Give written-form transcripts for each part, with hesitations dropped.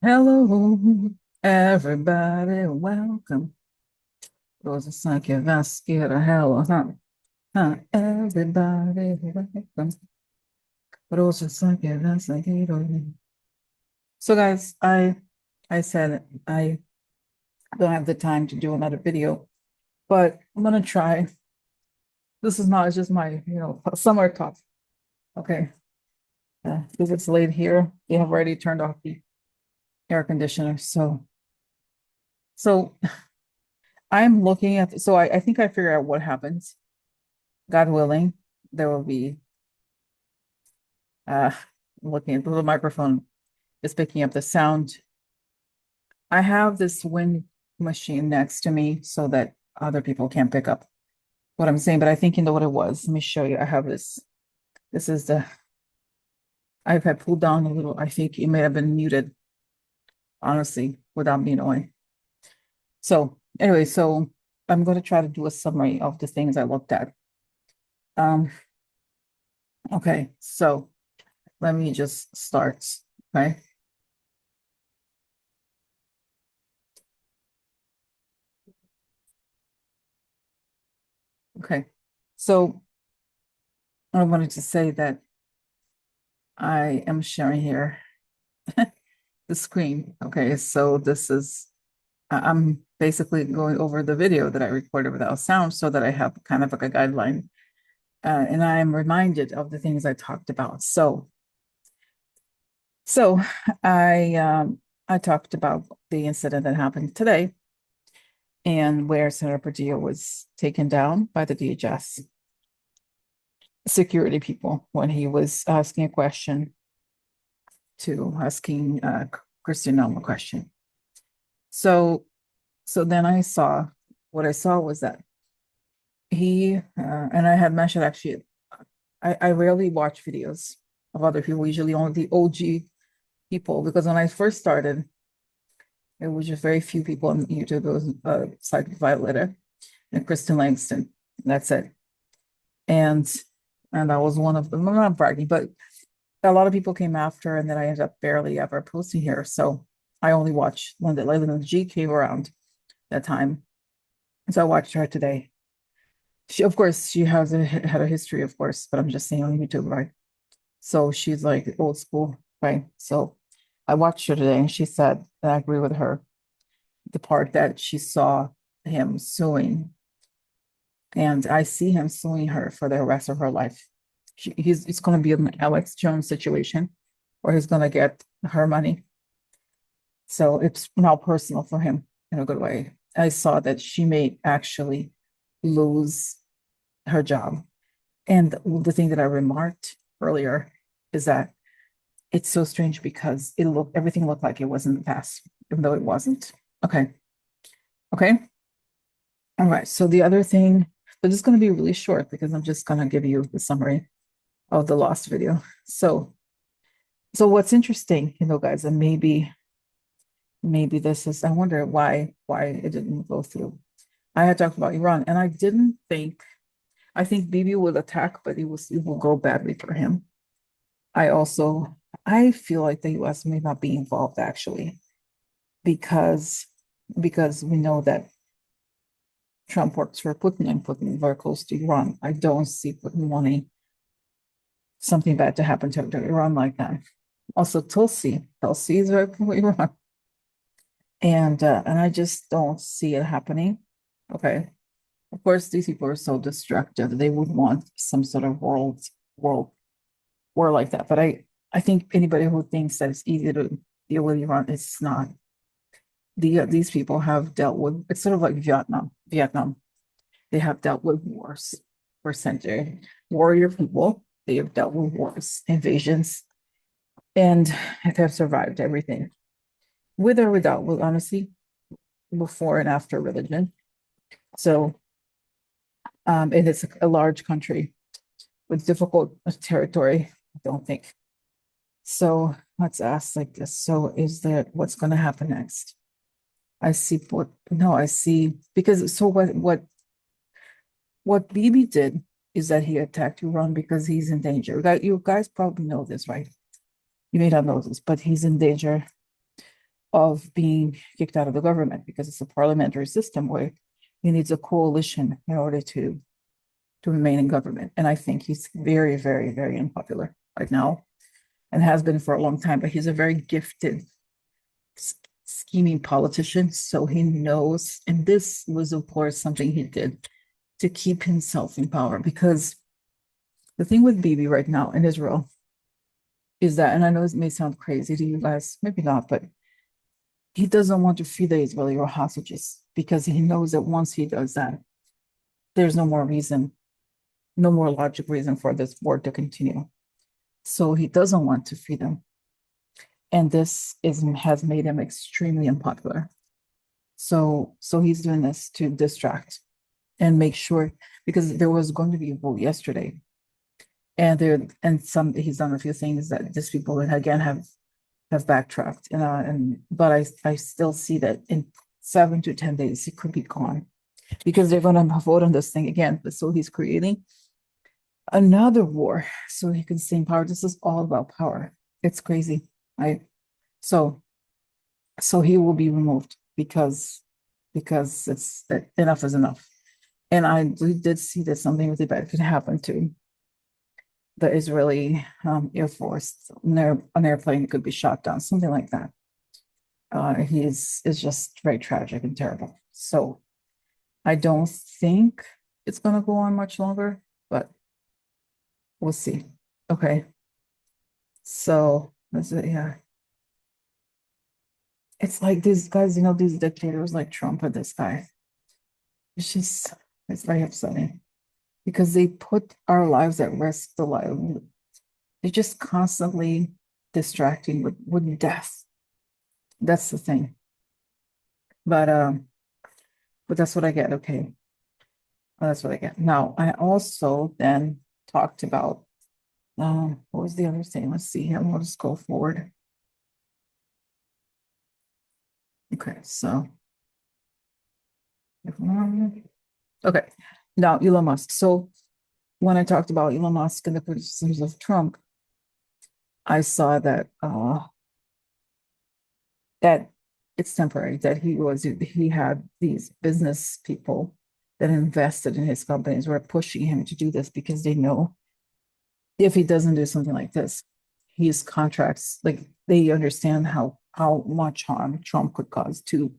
Hello, everybody, welcome. Rosa Sanke Vasquera, hello, everybody, welcome. Rosa Sanke Vasquera. So, guys, I said I don't have the time to do another video, but I'm gonna try. This is not just my, summer talk. Okay, because it's late here. They have already turned off the air conditioner, so I'm looking at. So I think I figured out what happens. God willing, there will be uh looking at the little microphone is picking up the sound. I have this wind machine next to me so that other people can't pick up what I'm saying, but I think you know what it was. Let me show you. I have this. This is the I've had pulled down a little. I think it may have been muted, honestly, without me knowing. So anyway, so I'm going to try to do a summary of the things I looked at. Um, okay, so let me just start. Okay. Okay. So I wanted to say that I am sharing here the screen. Okay, so this is, I'm basically going over the video that I recorded without sound so that I have kind of like a guideline. And I am reminded of the things I talked about. So I talked about the incident that happened today and where Senator Padilla was taken down by the DHS security people when he was asking a question to asking Christian Noem a question. So then I saw what I saw was that he and I had mentioned actually I rarely watch videos of other people, usually only the OG people, because when I first started, it was just very few people on YouTube. It was Psychic Violator and Kristen Langston. That's it. And I was one of them. I'm not bragging, but a lot of people came after, and then I ended up barely ever posting here. So I only watched when the G came around that time. So I watched her today. She, of course, she has had a history, of course, but I'm just saying on YouTube, right? So she's like old school, right? So I watched her today, and she said, and I agree with her, the part that she saw him suing, and I see him suing her for the rest of her life. It's going to be an Alex Jones situation where he's going to get her money. So it's now personal for him in a good way. I saw that she may actually lose her job. And the thing that I remarked earlier is that it's so strange because everything looked like it was in the past, even though it wasn't. Okay. Okay. All right. So the other thing, so this is going to be really short because I'm just going to give you the summary of the lost video. So what's interesting, guys, and maybe this is, I wonder why it didn't go through. I had talked about Iran, and I think Bibi would attack, but it will go badly for him. I feel like the US may not be involved actually, because we know that Trump works for Putin and Putin very close to Iran. I don't see Putin wanting something bad to happen to Iran like that. Also, Tulsi is very pro Iran, and I just don't see it happening. Okay, of course, these people are so destructive; they would want some sort of world war like that. But I think anybody who thinks that it's easy to deal with Iran, it's not. These people have dealt with, it's sort of like Vietnam. They have dealt with wars for centuries. Warrior people, they have dealt with wars, invasions, and have survived everything, with or without, well, honestly, before and after religion. So, and it's a large country with difficult territory, I don't think. So let's ask like this. So is there what's going to happen next? I see what no, I see because so what Bibi did is that he attacked Iran because he's in danger. You guys probably know this, right? You may not know this, but he's in danger of being kicked out of the government, because it's a parliamentary system where he needs a coalition in order to remain in government. And I think he's very, very, very unpopular right now, and has been for a long time, but he's a very gifted scheming politician. So he knows, and this was, of course, something he did to keep himself in power, because the thing with Bibi right now in Israel is that, and I know it may sound crazy to you guys, maybe not, but he doesn't want to free the Israeli hostages, because he knows that once he does that, there's no more reason, no more logical reason for this war to continue. So he doesn't want to free them. And this has made him extremely unpopular. So he's doing this to distract and make sure, because there was going to be a vote yesterday, and he's done a few things that these people again have backtracked, but I still see that in 7 to 10 days it could be gone, because they're going to vote on this thing again. So he's creating another war so he can stay in power. This is all about power. It's crazy. So he will be removed, because it's that enough is enough. And I did see that something really bad could happen to the Israeli Air Force. An airplane could be shot down, something like that. It's just very tragic and terrible. So I don't think it's going to go on much longer, but we'll see. Okay. So that's it. Yeah. It's like these guys, these dictators like Trump and this guy. It's very upsetting, because they put our lives at risk. They're just constantly distracting with death. That's the thing. But that's what I get. Okay. That's what I get. Now, I also then talked about, what was the other thing? Let's see here. We'll just go forward. Okay, so. Okay, now Elon Musk. So when I talked about Elon Musk and the criticisms of Trump, I saw that that it's temporary, that he had these business people that invested in his companies were pushing him to do this, because they know if he doesn't do something like this, his contracts, like, they understand how much harm Trump could cause to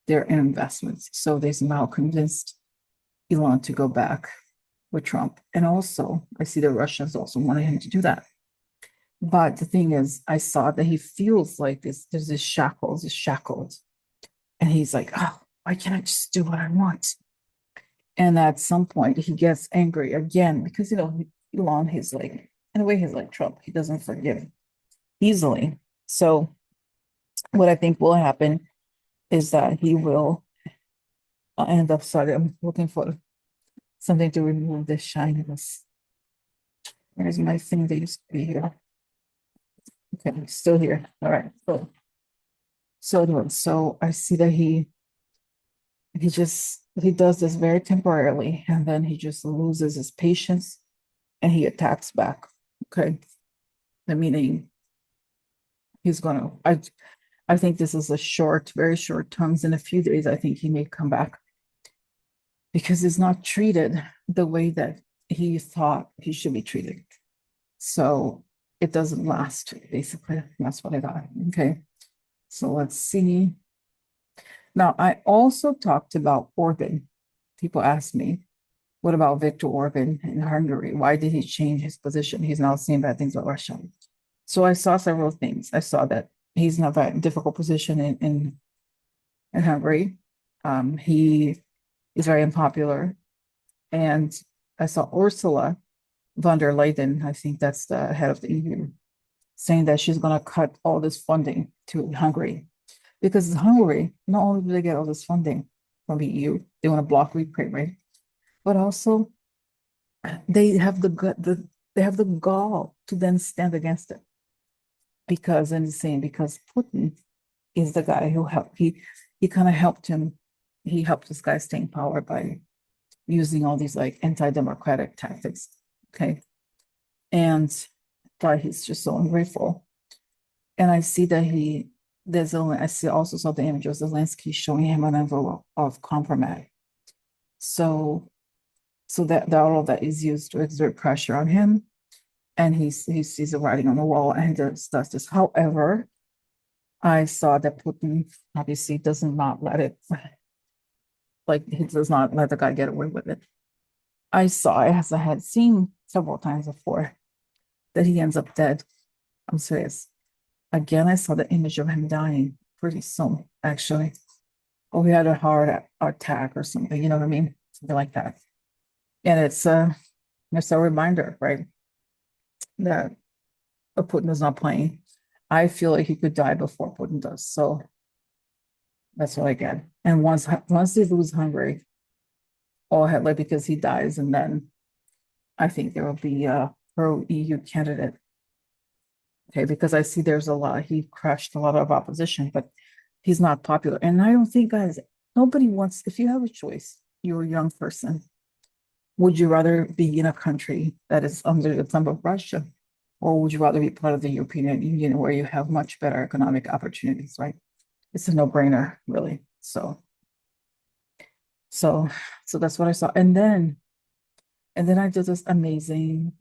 their investments. So they somehow convinced Elon to go back with Trump. And also, I see the Russians also wanted him to do that. But the thing is, I saw that he feels like there's this shackled. And he's like, oh, why can't I just do what I want? And at some point, he gets angry again, because, Elon, he's like, in a way, he's like Trump. He doesn't forgive easily. So what I think will happen is that he will end up, sorry, I'm looking for something to remove the shininess. Where's my thing that used to be here? Okay, still here. All right. So I see that he does this very temporarily, and then he just loses his patience and he attacks back. Okay. The meaning he's gonna, I think this is very short terms. In a few days, I think he may come back, because he's not treated the way that he thought he should be treated. So it doesn't last, basically. That's what I got. Okay. So let's see. Now, I also talked about Orban. People ask me, what about Viktor Orban in Hungary? Why did he change his position? He's now saying bad things about Russia. So I saw several things. I saw that he's in a very difficult position in Hungary. He is very unpopular. And I saw Ursula von der Leyen, I think that's the head of the EU, saying that she's going to cut all this funding to Hungary. Because Hungary, not only do they get all this funding from the EU, they want to block Ukraine, right? But also they have the gall to then stand against it. Because Putin is the guy who helped, he kind of helped him, he helped this guy stay in power by using all these like anti-democratic tactics. Okay. And why he's just so ungrateful. And I see that he I also saw the image of Zelensky showing him an envelope of compromise. So that all of that is used to exert pressure on him, and he sees the writing on the wall and does this. However, I saw that Putin obviously does not let it, like he does not let the guy get away with it. I saw, as I had seen several times before, that he ends up dead. I'm serious. Again, I saw the image of him dying pretty soon, actually. Or he had a heart attack or something, you know what I mean? Something like that. And it's a reminder, right? That Putin is not playing. I feel like he could die before Putin does. So that's what I get. And once they lose Hungary, all Hitler, because he dies, and then I think there will be a pro EU candidate. Okay, because I see there's a lot, he crushed a lot of opposition, but he's not popular. And I don't think, guys, nobody wants, if you have a choice, you're a young person, would you rather be in a country that is under the thumb of Russia, or would you rather be part of the European Union where you have much better economic opportunities, right? It's a no-brainer, really. So that's what I saw. And then I did this amazing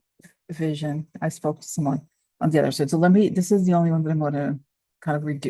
vision. I spoke to someone on the other side. So this is the only one that I'm going to kind of redo.